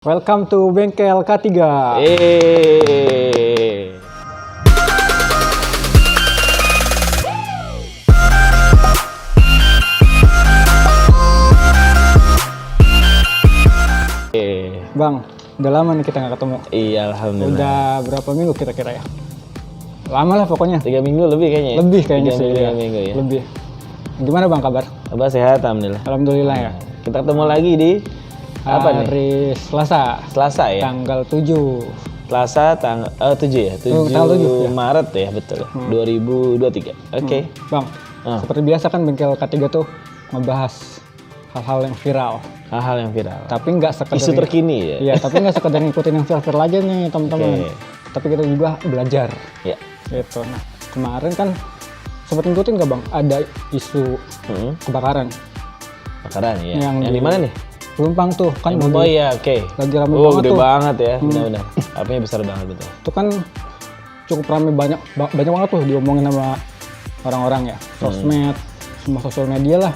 Welcome to Bengkel K3. Bang, udah lama nih kita nggak ketemu. Iya, alhamdulillah. Udah berapa minggu kira-kira ya? Lama lah pokoknya. 3 minggu lebih kayaknya. Lebih kayaknya sih. 3 minggu ya. Lebih. Gimana bang kabar? Kabar sehat, alhamdulillah. Alhamdulillah ya. Kita ketemu lagi di apa nih? Hari Selasa. Selasa ya. Tanggal 7. Selasa tanggal 7 ya. 7 tanggal 7 ya? Maret ya, betul. 2023. Oke. Bang, seperti biasa kan Bengkel K3 tuh ngebahas hal-hal yang viral. Hal-hal yang viral. Tapi nggak sekedar Isu terkini ya. Iya, tapi nggak sekedar ngikutin yang viral-viral aja nih teman-teman. Oke. Tapi kita juga belajar. Ya. Gitu. Nah, kemarin kan sempat ngikutin nggak bang? Ada isu kebakaran. Bakaran ya. Yang Yang di mana nih? Pelumpang tuh kan Oh iya, oke. lagi rame Oh, banget gede tuh. banget ya. Benar-benar. Apinya besar banget betul. Itu kan cukup rame banyak banget tuh diomongin sama orang-orang ya. Sosmed, semua sosial media lah.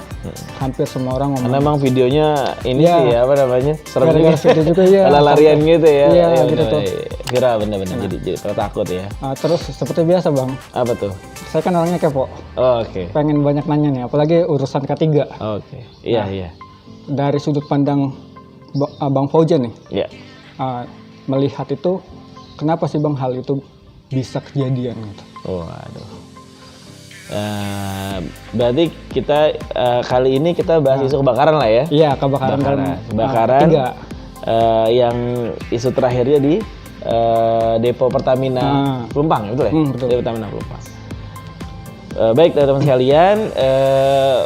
Hampir semua orang ngomong. Karena emang videonya ini Iya. sih ya, apa namanya? Serem Gara-gara video juga ya. larian gitu ya. Iya, Ya, gitu bener, tuh. Viral bener-bener. Jadi pada takut ya. Terus seperti biasa bang, Apa tuh? saya kan orangnya kepo. Oh, oke. Pengen banyak nanya nih, apalagi urusan K3. Oke. Iya, iya. Dari sudut pandang Bang Faujan nih, Iya. melihat itu, kenapa sih bang hal itu bisa kejadian gitu? Oh, aduh. Berarti kita kali ini kita bahas isu kebakaran lah ya. Iya, kebakaran Kebakaran tiga. yang isu terakhirnya di depo Pertamina Pelumpang, betul ya? Betul. Depo Pertamina Pelumpang. Baik teman-teman sekalian,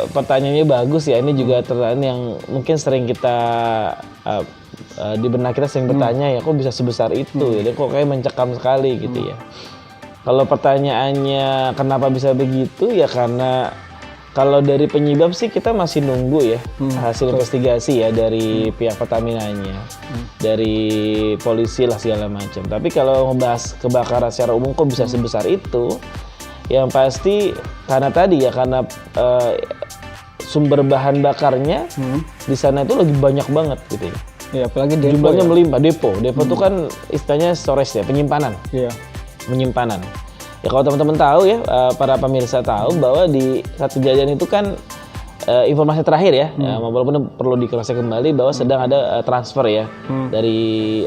pertanyaannya bagus ya. Ini juga pertanyaan yang mungkin sering kita di benak kita sering bertanya ya, kok bisa sebesar itu? Ya, kok kayak mencekam sekali gitu ya. Kalau pertanyaannya kenapa bisa begitu ya, karena kalau dari penyebab sih kita masih nunggu ya hasil investigasi ya dari pihak Pertaminanya, dari polisi lah segala macam. Tapi kalau ngebahas kebakaran secara umum kok bisa sebesar itu, yang pasti karena tadi ya, karena sumber bahan bakarnya di sana itu lagi banyak banget gitu ya. Iya, apalagi depo. Jumlahnya Ya? melimpah. Depo itu kan istilahnya storage ya, penyimpanan. Iya. Penyimpanan. Ya kalau teman-teman tahu ya, para pemirsa tahu bahwa di saat kejadian itu kan informasi terakhir ya, walaupun perlu dikelaskan kembali bahwa sedang ada transfer ya dari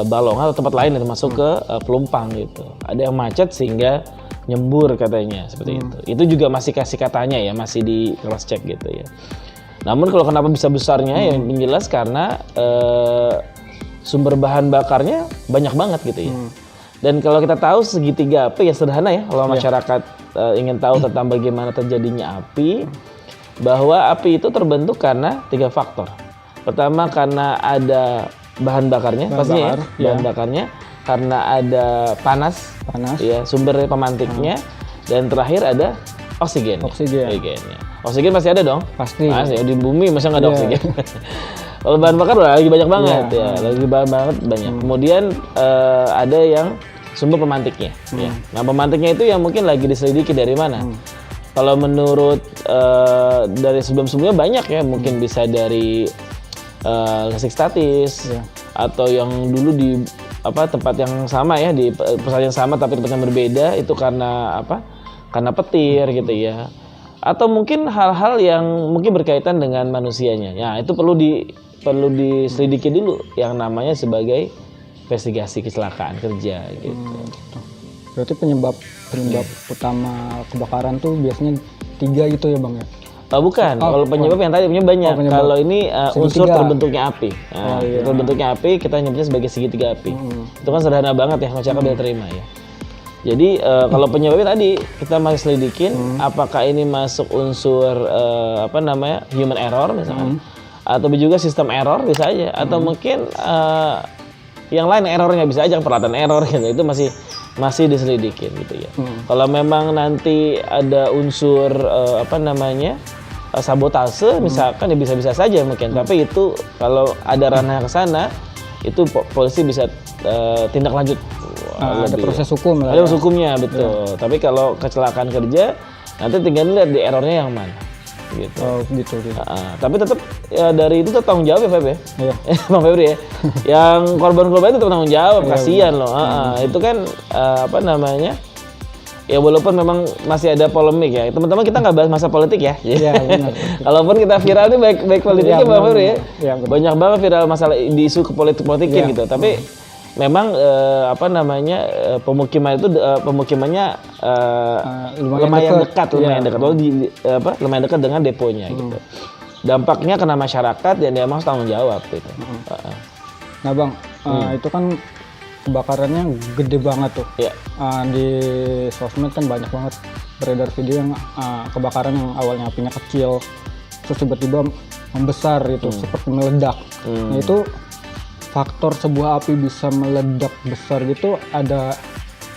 Balongan atau tempat lain yang masuk ke Pelumpang gitu. Ada yang macet sehingga nyembur katanya seperti itu. Itu juga masih kasih katanya ya, masih di cross check gitu ya. Namun kalau kenapa bisa besarnya yang jelas karena sumber bahan bakarnya banyak banget gitu ya. Dan kalau kita tahu segitiga api ya sederhana ya, kalau masyarakat ingin tahu tentang bagaimana terjadinya api, bahwa api itu terbentuk karena 3 faktor. Pertama karena ada bahan bakarnya, pastinya bahan bakarnya, karena ada panas, ya sumber pemantiknya, dan terakhir ada oksigen. Oksigen pasti ada dong. Pasti. Di bumi masa nggak ada oksigen. Kalau bahan bakar lagi banyak banget ya, lagi banget banyak. Kemudian ada yang sumber pemantiknya. Ya. Nah pemantiknya itu yang mungkin lagi diselidiki dari mana. Kalau menurut dari sebelum-sebelumnya banyak ya, mungkin bisa dari listrik statis atau yang dulu di tempat yang sama ya, di perusahaan yang sama tapi tempat yang berbeda, itu karena karena petir gitu ya. Atau mungkin hal-hal yang mungkin berkaitan dengan manusianya. Ya, itu perlu diselidiki dulu yang namanya sebagai investigasi kecelakaan kerja gitu. Berarti penyebab utama kebakaran tuh biasanya 3 gitu ya bang ya? Bukan, kalau penyebab yang tadi banyak. Kalau ini unsur terbentuknya api. Terbentuknya api kita nyebutnya sebagai segitiga api. Itu kan sederhana banget ya, masyarakat bisa terima ya. Jadi kalau penyebabnya tadi kita masih selidikin apakah ini masuk unsur human error misalkan, atau juga sistem error bisa aja, atau mungkin yang lain errornya bisa aja, peralatan error gitu. Itu masih diselidikin gitu ya. Kalau memang nanti ada unsur sabotase misalkan, ya bisa-bisa saja mungkin. Tapi itu kalau ada ranah ke sana, itu polisi bisa tindak lanjut. Ada proses hukum lah. Ada proses hukumnya, betul. Tapi kalau kecelakaan kerja nanti tinggal lihat di errornya yang mana gitu. Oh gitu. Tapi tetap ya dari itu tuh tanggung jawab ya Feb ya. Iya. Bang Febri ya. Yang korban-korban itu tanggung jawab, Iya, kasihan loh. Itu kan apa namanya? Ya walaupun memang masih ada polemik ya. Teman-teman kita nggak bahas masa politik ya. Iya, benar. Kalaupun kita viral nih baik politiknya Iya, Bang Febri ya. Iya, benar. Banyak banget viral masalah di isu ke politik-politikin Iya. gitu. Tapi memang apa namanya pemukiman itu pemukimannya lumayan dekat, lumayan Iya. dekat. Lalu lumayan dekat dengan deponya gitu. Dampaknya kena masyarakat dan dia harus tanggung jawab gitu. Nah Bang, itu kan kebakarannya gede banget tuh. Ya. Di sosmed kan banyak banget beredar video yang kebakaran yang awalnya apinya kecil, terus tiba-tiba membesar gitu, seperti meledak. Nah itu faktor sebuah api bisa meledak besar gitu ada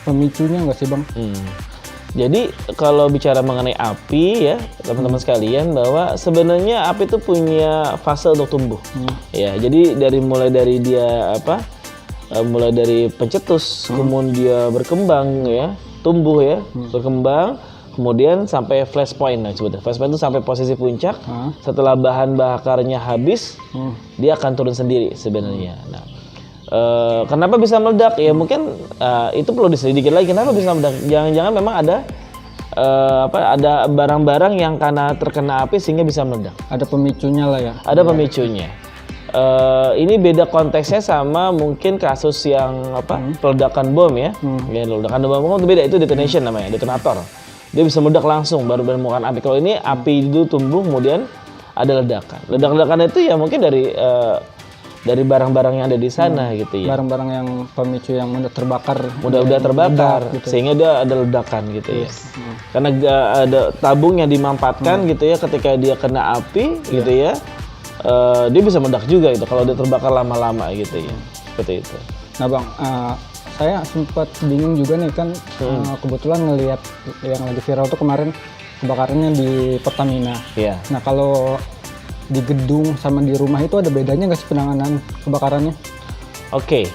pemicunya nggak sih Bang? Jadi kalau bicara mengenai api ya teman-teman sekalian bahwa sebenarnya api itu punya fase untuk tumbuh. Ya, jadi mulai dari dia mulai dari pencetus, kemudian dia berkembang ya, tumbuh ya, berkembang, kemudian sampai flash point lah sebetulnya. Flash point itu sampai posisi puncak. Setelah bahan bakarnya habis, dia akan turun sendiri sebenarnya. Nah, kenapa bisa meledak? Ya mungkin itu perlu diselidiki lagi. Kenapa bisa meledak? Jangan-jangan memang ada ada barang-barang yang karena terkena api sehingga bisa meledak. Ada pemicunya lah ya. Ada pemicunya. Ini beda konteksnya sama mungkin kasus yang peledakan bom ya. Ya ledakan bom itu beda, itu detonation namanya, detonator. Dia bisa meledak langsung baru menemukan api. Kalau ini api itu tumbuh kemudian ada ledakan. Ledakan itu ya mungkin dari barang-barang yang ada di sana gitu ya. Barang-barang yang pemicu yang mudah terbakar. Udah terbakar gitu. sehingga dia ada ledakan gitu ya. Karena ada tabung yang dimanfaatkan gitu ya ketika dia kena api gitu ya. Dia bisa meledak juga gitu kalau dia terbakar lama-lama gitu ya. Seperti itu. Nah Bang, saya sempat bingung juga nih kan kebetulan ngelihat yang lagi viral tuh kemarin kebakarannya di Pertamina. Iya. Nah kalau di gedung sama di rumah itu ada bedanya nggak sih penanganan kebakarannya? Oke.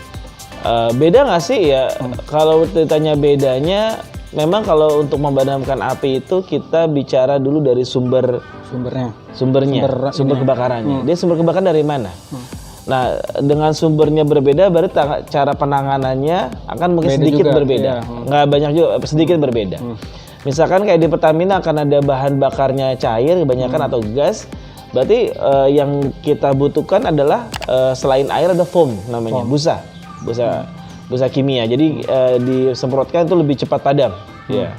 Beda nggak sih ya? Kalau ditanya bedanya, memang kalau untuk memadamkan api itu kita bicara dulu dari sumbernya, sumber kebakarannya. Dia sumber kebakaran dari mana? Nah, dengan sumbernya berbeda, berarti cara penanganannya akan mungkin sedikit juga, berbeda. Nggak banyak juga, sedikit berbeda. Misalkan kayak di Pertamina karena ada bahan bakarnya cair, kebanyakan atau gas, berarti yang kita butuhkan adalah selain air ada foam namanya, busa kimia. Jadi disemprotkan itu lebih cepat padam. Ya.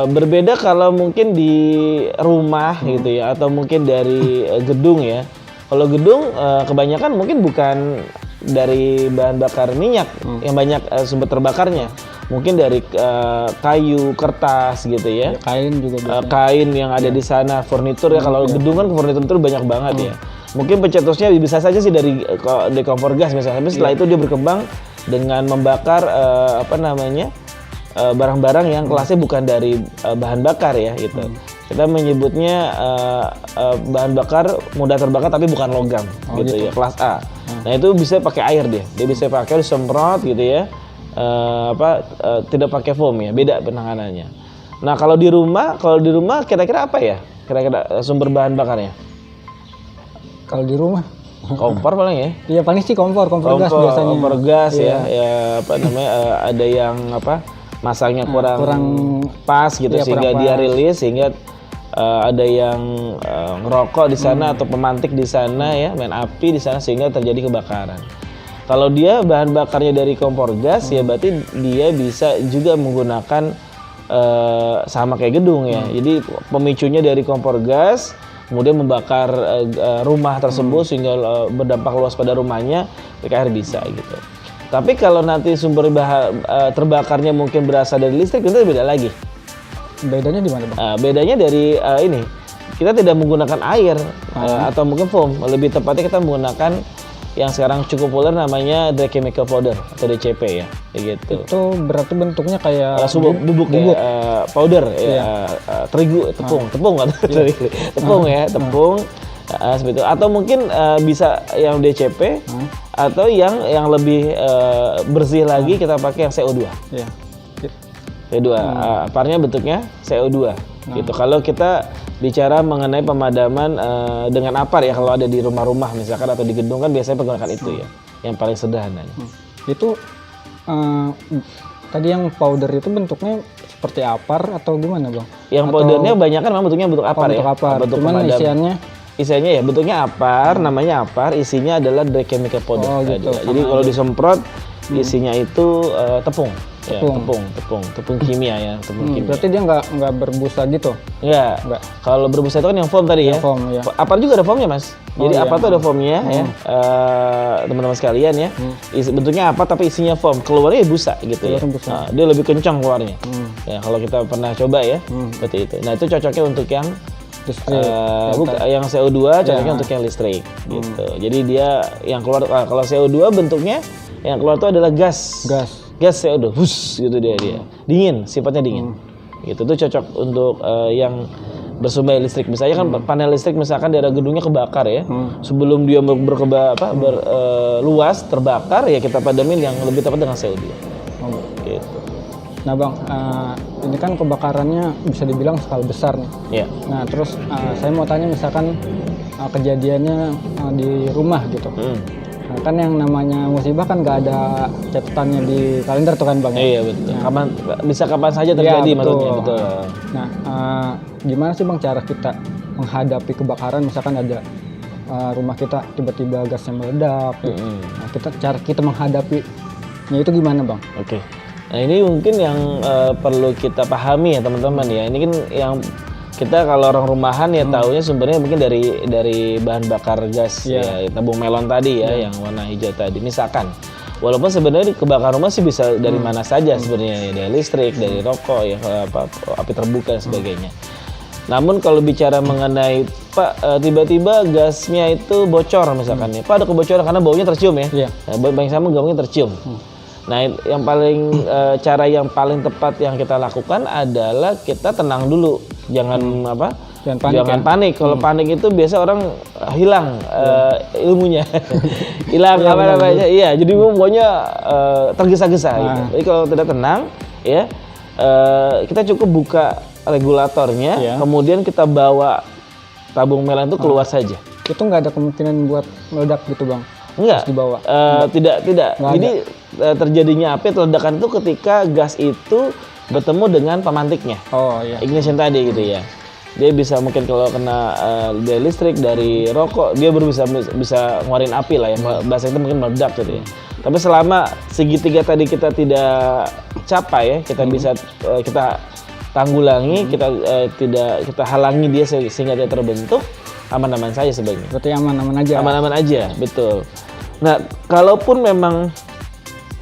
Berbeda kalau mungkin di rumah gitu ya, atau mungkin dari gedung ya. Kalau gedung kebanyakan mungkin bukan dari bahan bakar minyak yang banyak sumber terbakarnya. Mungkin dari kayu, kertas gitu ya. Kain juga biasanya. Kain yang ada di sana, furnitur ya. Kalau gedung kan furnitur itu banyak banget ya. Mungkin pencetusnya bisa saja sih dari kompor gas misalnya. Tapi setelah itu dia berkembang dengan membakar barang-barang yang kelasnya bukan dari bahan bakar ya gitu. Kita menyebutnya bahan bakar mudah terbakar tapi bukan logam gitu ya, kelas A. Nah itu bisa pakai air dia bisa pakai disemprot gitu ya. Tidak pakai foam ya, beda penanganannya. Nah kalau di rumah kira-kira apa ya? Kira-kira sumber bahan bakarnya? Kalau di rumah Kompor paling ya? Iya paling sih kompor gas biasanya. Kompor gas ya ada yang masaknya kurang pas gitu sehingga dia rilis sehingga ada yang ngerokok di sana atau pemantik di sana ya, main api di sana sehingga terjadi kebakaran. Kalau dia bahan bakarnya dari kompor gas ya berarti dia bisa juga menggunakan sama kayak gedung ya. Jadi pemicunya dari kompor gas kemudian membakar rumah tersebut sehingga berdampak luas pada rumahnya, PKR bisa gitu. Tapi kalau nanti sumber terbakarnya mungkin berasal dari listrik itu beda lagi. Bedanya di mana Bang? Bedanya dari ini kita tidak menggunakan air atau mungkin foam, lebih tepatnya kita menggunakan yang sekarang cukup populer namanya dry chemical powder atau DCP ya, kayak gitu. Itu berarti bentuknya kayak bubuk. Ya, powder ya, terigu, tepung kan, tepung ya, tepung seperti itu. Atau mungkin bisa yang DCP atau yang lebih bersih lagi kita pakai yang CO2. Iya. CO2, parnya bentuknya CO2 gitu. Kalau kita bicara mengenai pemadaman dengan APAR ya, kalau ada di rumah-rumah misalkan atau di gedung kan biasanya menggunakan itu ya, yang paling sederhana. Itu tadi yang powder itu bentuknya seperti APAR atau gimana bang? Yang powdernya banyak kan memang bentuknya bentuk APAR ya. Bentuk APAR. Bentuk Cuman pemadam. Isiannya ya bentuknya APAR, namanya APAR, isinya adalah dry chemical powder. Oh, gitu. Jadi kalau disemprot isinya itu tepung. Ya, tepung kimia ya, tepung kimia. Berarti dia nggak berbusa gitu? Enggak. Kalau berbusa itu kan yang foam tadi ya. Foam, ya. APAR juga ada foamnya mas. Jadi iya. APAR itu ada foamnya ya, teman-teman sekalian ya. Bentuknya APAR tapi isinya foam, keluarnya busa gitu ya. Nah, dia lebih kencang keluarnya. Ya kalau kita pernah coba ya, seperti itu. Nah itu cocoknya untuk yang yang CO2 cocoknya untuk yang listrik gitu. Jadi dia yang keluar kalau CO2 bentuknya yang keluar itu adalah gas CO2, gitu dia dingin, sifatnya dingin. Gitu tuh cocok untuk yang bersumber listrik. Misalnya kan panel listrik misalkan daerah gedungnya kebakar ya. Sebelum dia luas terbakar ya kita padamin yang lebih tepat dengan CO2. Gitu. Nah bang, ini kan kebakarannya bisa dibilang skala besar nih. Yeah. Nah terus saya mau tanya misalkan kejadiannya di rumah gitu. Nah, kan yang namanya musibah kan nggak ada catatannya di kalender tuh kan bang? Iya betul. Nah, kapan saja terjadi maksudnya betul. Nah gimana sih bang cara kita menghadapi kebakaran misalkan ada rumah kita tiba-tiba gasnya meledak? Nah cara kita menghadapinya itu gimana bang? Oke. Nah ini mungkin yang perlu kita pahami ya teman-teman ya. Ini kan yang kita kalau orang rumahan ya taunya sumbernya mungkin dari bahan bakar gas ya tabung melon tadi ya yang warna hijau tadi. Misalkan walaupun sebenarnya kebakaran rumah sih bisa dari mana saja sebenarnya, dari listrik, dari rokok ya, api terbuka dan sebagainya. Namun kalau bicara mengenai Pak tiba-tiba gasnya itu bocor misalkan ya, Pak ada kebocoran karena baunya tercium ya. Nah, bau sama baunya tercium. Nah, yang paling cara yang paling tepat yang kita lakukan adalah kita tenang dulu, jangan panik. Kalau panik itu biasa orang hilang ilmunya, hilang apa namanya, iya. Jadi pokoknya tergesa-gesa. Gitu. Jadi kalau tidak tenang, ya kita cukup buka regulatornya, kemudian kita bawa tabung melon itu keluar saja. Itu nggak ada kemungkinan buat meledak gitu bang? Enggak, dibawa. Tidak. Jadi terjadinya api atau ledakan itu ketika gas itu bertemu dengan pemantiknya. Oh iya. Ignition tadi gitu ya. Dia bisa mungkin kalau kena dari listrik, dari rokok, dia baru bisa ngeluarin api lah ya. Bahasa itu mungkin meledak gitu ya. Tapi selama segitiga tadi kita tidak capai ya, kita bisa kita tanggulangi, kita halangi dia sehingga dia terbentuk. Aman-aman saja sebenarnya. Berarti aman-aman aja. Aman-aman aja, betul. Nah, kalaupun memang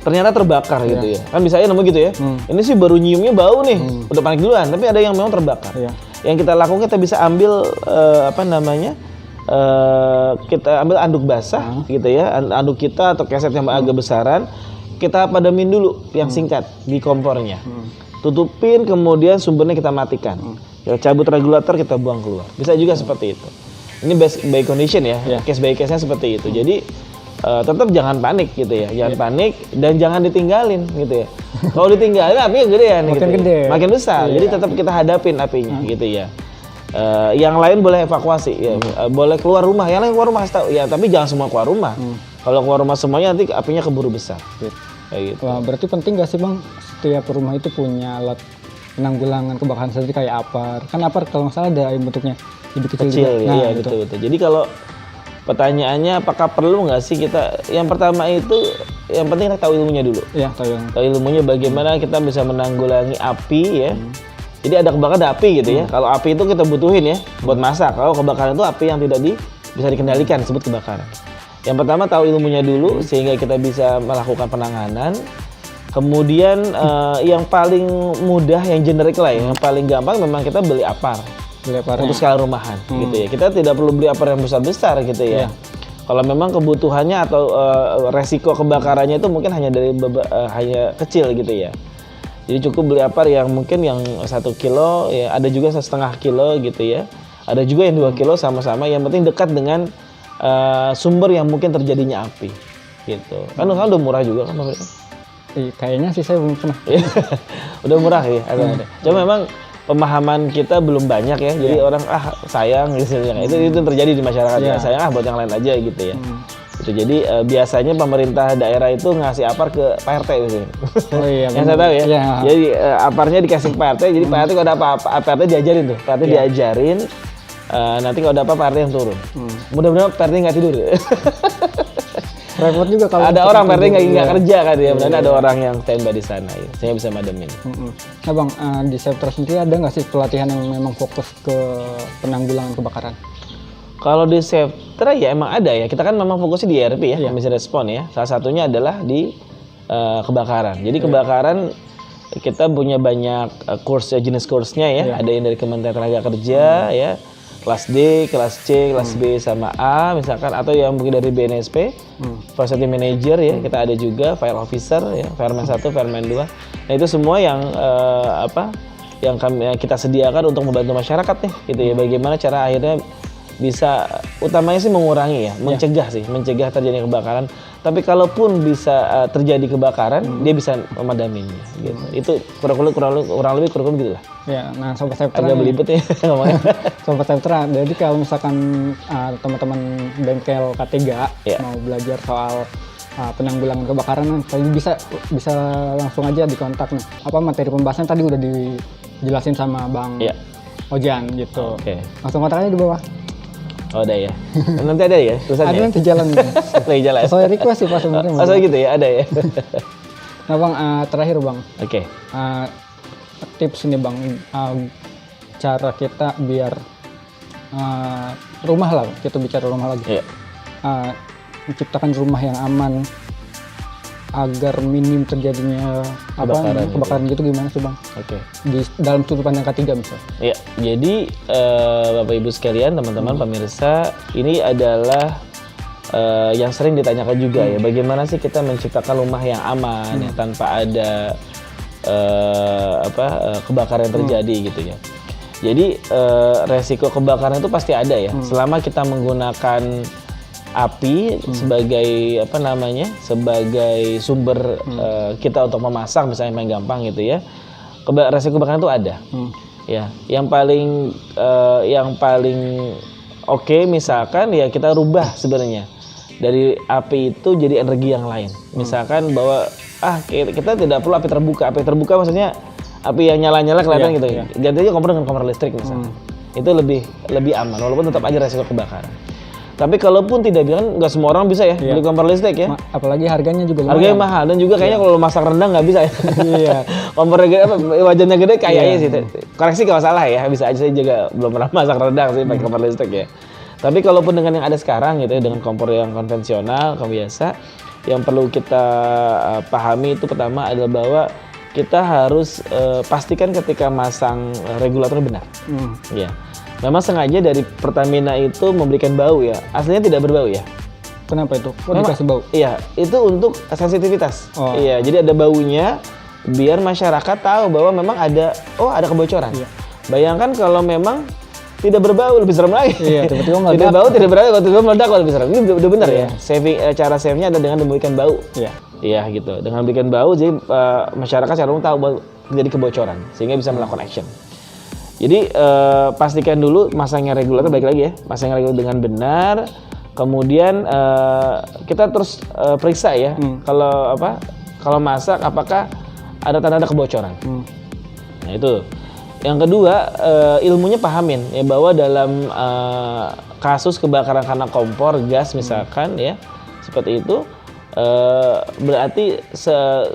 ternyata terbakar gitu ya, kan bisa aja nemu gitu ya. Ini sih baru nyiumnya bau nih, udah panik duluan. Tapi ada yang memang terbakar. Yang kita lakukan kita bisa ambil kita ambil anduk basah gitu ya, anduk kita atau keset yang agak besaran, kita padamin dulu yang singkat di kompornya. Tutupin, kemudian sumbernya kita matikan. Ya, cabut regulator kita buang keluar. Bisa juga seperti itu. Ini best by condition ya, case by case-nya seperti itu. Jadi tetap jangan panik gitu ya, jangan panik dan jangan ditinggalin gitu ya. Kalau ditinggalin apinya gedean gitu, makin besar. Jadi tetap kita hadapin apinya gitu ya. Yang lain boleh evakuasi, ya. Boleh keluar rumah. Yang lain keluar rumah tahu ya, tapi jangan semua keluar rumah. Kalau keluar rumah semuanya nanti apinya keburu besar. Kayak gitu. Wah, berarti penting gak sih bang setiap rumah itu punya alat penanggulangan kebakaran seperti kayak APAR? Kan APAR kalau nggak salah ada bentuknya lebih kecil ya, iya betul. Jadi kalau pertanyaannya apakah perlu nggak sih kita? Yang pertama itu yang penting kita tahu ilmunya dulu. Iya, tahu ilmunya bagaimana kita bisa menanggulangi api ya. Jadi ada kebakaran ada api gitu ya. Kalau api itu kita butuhin ya buat masak. Kalau kebakaran itu api yang tidak bisa dikendalikan disebut kebakaran. Yang pertama tahu ilmunya dulu sehingga kita bisa melakukan penanganan. Kemudian yang paling mudah, yang generik lah ya, yang paling gampang memang kita beli APAR. Untuk skala rumahan gitu ya. Kita tidak perlu beli APAR yang besar-besar gitu ya. Kalau memang kebutuhannya atau resiko kebakarannya itu mungkin hanya hanya kecil gitu ya. Jadi cukup beli APAR yang mungkin yang 1 kilo ya, ada juga 1,5 kilo gitu ya. Ada juga yang 2 kilo sama-sama, yang penting dekat dengan sumber yang mungkin terjadinya api gitu. Kan udah murah juga kan. Kayaknya sih saya belum pernah. Udah murah ya. Cuma memang pemahaman kita belum banyak ya. Jadi orang sayang gitu ya. Itu terjadi di masyarakat ya. Sayang buat yang lain aja gitu ya. Gitu. Jadi biasanya pemerintah daerah itu ngasih apar ke Pak RT gitu. Oh iya. Yang saya tahu ya. Jadi aparnya dikasih ke Pak RT. Jadi Pak RT kalau ada apa-apa Pak RT diajarin tuh. Pak RT diajarin. Nanti kalau ada apa Pak RT yang turun. Mudah-mudahan Pak RT nggak tidur. Repot juga kalau ada orang Pak RT nggak kerja kan ya. Mudah-mudahan ada orang yang standby di sana ya. Sehingga bisa mademin. Nah Bang, di Septra sendiri ada nggak sih pelatihan yang memang fokus ke penanggulangan kebakaran? Kalau di Septra ya emang ada ya. Kita kan memang fokusnya di ERP ya, emergency response ya. Salah satunya adalah di kebakaran. Jadi kebakaran kita punya banyak jenis kursnya ya. Ada yang dari Kementerian Tenaga Kerja ya, kelas D, kelas C, kelas B sama A misalkan, atau yang mungkin dari BNSP, Facility Manager ya. Kita ada juga Fire Officer ya, Fireman 1, Fireman 2. Nah itu semua yang yang kita sediakan untuk membantu masyarakat nih gitu ya. Bagaimana cara akhirnya bisa, utamanya sih mengurangi ya, mencegah terjadi kebakaran. Tapi kalaupun bisa terjadi kebakaran, dia bisa memadaminya gitu. Itu kurang lebih gitu lah. Ya, nah Sobat Septra agak belibet ya ngomongnya. Sobat Septra, jadi kalau misalkan teman-teman bengkel K3 mau belajar soal penanggulangan kebakaran, tadi bisa langsung aja dikontak nih. Apa materi pembahasan tadi udah dijelasin sama Bang Ojan gitu. Langsung kontak aja di bawah. Oh ada ya. Nanti ada ya tulisannya. Ada nanti jalan. Lagi jalan. Sesuai request sih Pak sebenarnya. Oh gitu ya, ada ya. Nah Bang, terakhir Bang. Oke. Tips nih Bang, cara kita biar rumah lah, kita bicara rumah lagi. Menciptakan rumah yang aman agar minim terjadinya kebakaran gitu, gimana sih Bang? Di dalam sudut pandang K3 misalnya. Iya, jadi Bapak Ibu sekalian, teman-teman pemirsa, ini adalah yang sering ditanyakan juga ya, bagaimana sih kita menciptakan rumah yang aman ya, tanpa ada kebakaran yang terjadi gitu ya. Jadi resiko kebakaran itu pasti ada ya, selama kita menggunakan api sebagai sebagai sumber kita untuk memasak misalnya, yang paling gampang gitu ya. Resiko kebakaran itu ada. Ya, yang paling oke misalkan ya kita rubah sebenarnya dari api itu jadi energi yang lain. Misalkan bahwa kita tidak perlu api terbuka. Api terbuka maksudnya api yang nyala-nyala kelihatan gitu. Ganti aja kompor dengan kompor listrik misalkan. Itu lebih aman walaupun tetap aja resiko kebakaran. Tapi kalaupun tidak, kan nggak semua orang bisa ya beli kompor listrik ya. Apalagi harganya juga lumayan. Harganya mahal, dan juga kayaknya kalau masak rendang nggak bisa ya. Kompornya gede, wajannya gede kayaknya sih. Koreksi kalau salah ya, bisa aja. Saya juga belum pernah masak rendang sih pakai kompor listrik ya. Tapi kalaupun dengan yang ada sekarang gitu ya, dengan kompor yang konvensional, biasa, yang perlu kita pahami itu pertama adalah bahwa kita harus pastikan ketika masang regulator benar. Ya. Memang sengaja dari Pertamina itu memberikan bau ya. Aslinya tidak berbau ya. Kenapa itu? Kok dikasih bau? Iya, itu untuk sensitivitas. Iya, jadi ada baunya biar masyarakat tahu bahwa memang ada kebocoran. Bayangkan kalau memang tidak berbau, lebih serem lagi. Iya, tiba-tiba meledak. Tidak bau, tidak berbau, tiba-tiba meledak, lebih serem. Ini udah benar ya. Cara save-nya adalah dengan memberikan bau. Iya, gitu. Dengan memberikan bau, jadi masyarakat secara umum tahu bahwa terjadi kebocoran, sehingga bisa melakukan action. Jadi pastikan dulu masangnya regulator, baik lagi ya, masangnya regulator dengan benar. Kemudian kita terus periksa ya, kalau masak apakah ada tanda-tanda kebocoran. Nah itu. Yang kedua, ilmunya pahamin ya, bahwa dalam kasus kebakaran karena kompor gas misalkan ya, seperti itu, berarti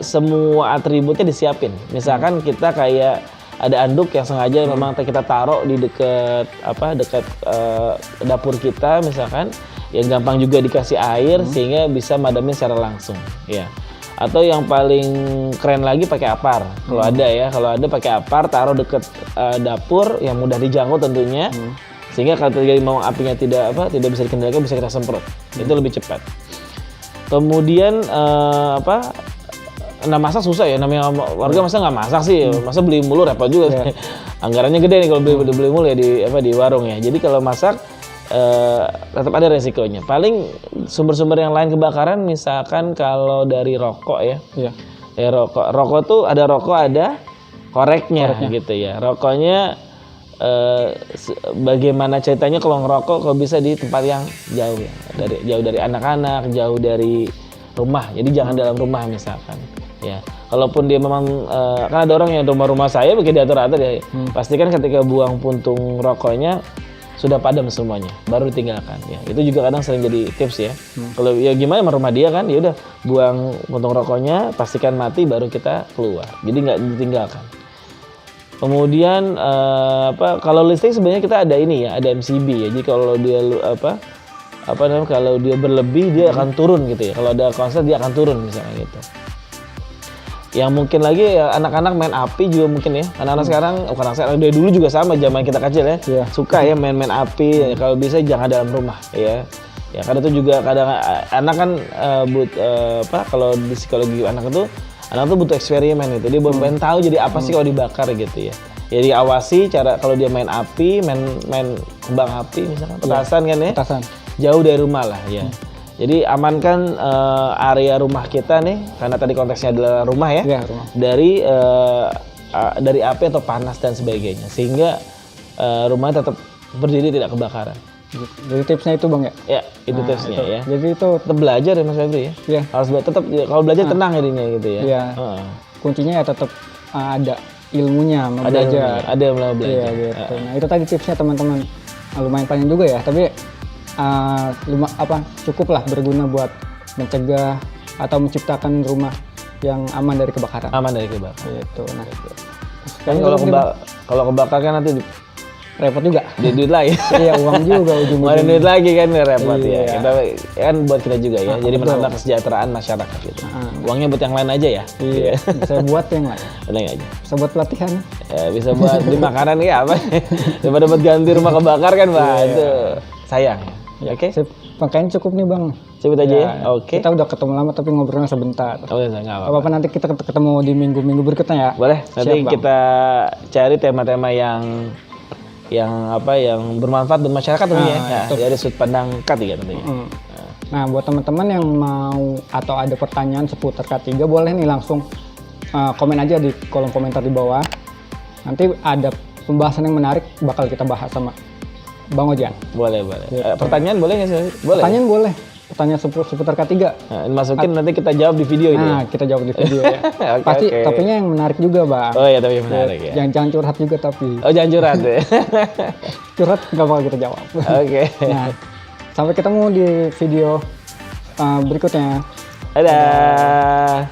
semua atributnya disiapin. Misalkan kita kayak ada anduk yang sengaja memang kita taruh di dekat dapur kita misalkan, yang gampang juga dikasih air sehingga bisa madamin secara langsung ya. Atau yang paling keren lagi pakai apar. Kalau ada pakai apar, taruh dekat dapur yang mudah dijangkau tentunya. Sehingga kalau terjadi mau apinya tidak bisa dikendalikan, bisa kita semprot. Itu lebih cepat. Kemudian masak susah ya, namanya warga masa nggak masak sih, masa beli mulu repot juga. Anggarannya gede nih kalau beli mulu ya di warung ya. Jadi kalau masak tetap ada resikonya. Paling sumber-sumber yang lain kebakaran, misalkan kalau dari rokok ya. Rokok tuh ada koreknya gitu ya. Rokoknya bagaimana ceritanya kalau ngerokok kalau bisa di tempat yang jauh ya, jauh dari anak-anak, jauh dari rumah. Jadi jangan dalam rumah misalkan. Ya, kalaupun dia memang kan ada orang yang rumah-rumah saya begitu diatur-atur ya. Pastikan ketika buang puntung rokoknya sudah padam semuanya, baru ditinggalkan ya. Itu juga kadang sering jadi tips ya. Kalau ya gimana rumah dia kan, ya udah buang puntung rokoknya, pastikan mati baru kita keluar. Jadi nggak ditinggalkan. Kemudian kalau listrik sebenarnya kita ada ini ya, ada MCB ya. Jadi kalau dia kalau dia berlebih dia akan turun gitu ya. Kalau ada konslet dia akan turun misalnya gitu. Yang mungkin lagi ya, anak-anak main api juga mungkin ya. Anak-anak sekarang, bukan anak sekarang, dari dulu juga sama zaman kita kecil ya. Suka ya main-main api. Kalau bisa jangan dalam rumah ya. Ya karena itu juga kadang anak kan kalau di psikologi anak itu butuh eksperimen gitu. Dia pengen tahu jadi apa sih kalau dibakar gitu ya. Ya diawasi cara kalau dia main api, main kembang api misalkan, petasan kan ya. Petasan. Jauh dari rumah lah ya. Jadi amankan area rumah kita nih, karena tadi konteksnya adalah rumah ya. Iya, rumah. Dari api atau panas dan sebagainya, sehingga rumahnya tetap berdiri tidak kebakaran. Jadi tipsnya itu Bang ya? Ya, itu tipsnya ya. Jadi itu Tetap belajar ya Mas Febri ya. Iya. Harus tetap kalau belajar tenang jadinya gitu ya. Iya. Kuncinya ya tetap ada ilmunya, mau belajar. Ada yang mau belajar. Iya gitu. Nah, itu tadi tipsnya teman-teman. Lumayan panjang juga ya, tapi cukuplah berguna buat mencegah atau menciptakan rumah yang aman dari kebakaran. Aman dari kebakaran. Gitu. Nah, Kan kalau kebakar kan nanti repot juga. duit lagi. Iya, uang juga ujung-ujungnya. Ngeluarin duit lagi kan repot Iya. ya. Kita kan buat kita juga ya. Jadi menambah kesejahteraan masyarakat gitu. Uangnya buat yang lain aja ya. Iya. Bisa buat yang lain. Tenang aja. Bisa buat pelatihan. Ya, bisa buat beli makanan ya apa? Daripada buat ganti rumah kebakar kan, Pak. Itu sayang. Ya, oke. Makanya cukup nih Bang. Coba aja ya. Oke. Kita udah ketemu lama tapi ngobrolnya sebentar. Oh, ya, enggak apa-apa. Apa-apa nanti kita ketemu di minggu-minggu berikutnya ya. Boleh. Nanti Siap, Bang. kita cari tema-tema yang bermanfaat buat masyarakat tentunya ya. Dari sudut pandang K3 tentunya. Nah, buat teman-teman yang mau atau ada pertanyaan seputar K3 boleh nih langsung komen aja di kolom komentar di bawah. Nanti ada pembahasan yang menarik bakal kita bahas sama Bang Ojan. Boleh. Pertanyaan boleh nggak sih? Boleh. Pertanyaan boleh. Pertanyaan seputar K3. Nah, masukin nanti kita jawab di video ini. Nah, kita jawab di video ya. Pasti Oke. tapinya yang menarik juga, Bang. Oh iya, tapi menarik ya. Jangan curhat juga tapi. Oh, jangan curhat ya. Curhat nggak bakal kita jawab. Oke. Nah, sampai ketemu di video berikutnya. Dadah.